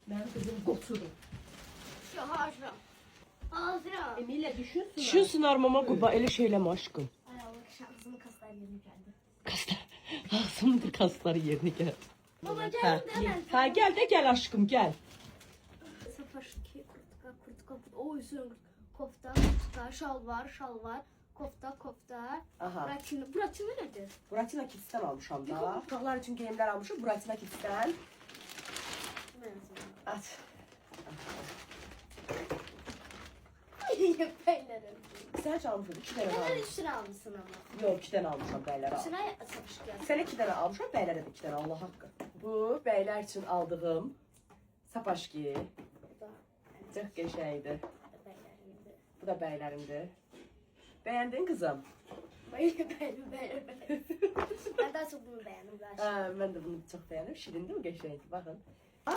Benim kızım qoçudur. Şu haşa. Hazıram. Emilə düşünsün. Düşünsün armama qurba elə şeyləmə aşkım. Ay Allah şansımı kaslar yerine geldi. Kaslar. Ağzımdır kasları yerinə gəl. Baba Hə, gel hemen. hə gəl də gəl aşkım gəl. Sapaşki kurtka. Oy sürün kofta, kofta, şalvar, kofta. Aha. Buratina nedir? Buratina Kids'ten almışam da. Uşaqlar üçün geyimlər almışam. Buratina Kids'ten. At. Beylerim. Sən çalmışam. 2 dənə Hemen almışam. 3 lira almışsın ama. Yox, 2 dənə almışam bəylərə. Şuraya sapaşki. Sən 2 dənə almışam, bəylərə də 2 dənə Allah haqqı. Bu bəylər üçün aldığım sapaşki. Çox qəşəngdir. Bu da bəylərimdir. Bəyəndin qızım? Beyler. Ben daha çok bunu beğendim. Hə, mən də bunu çox bəyəndim. Şirindir, qəşəngdir. Baxın. Aa,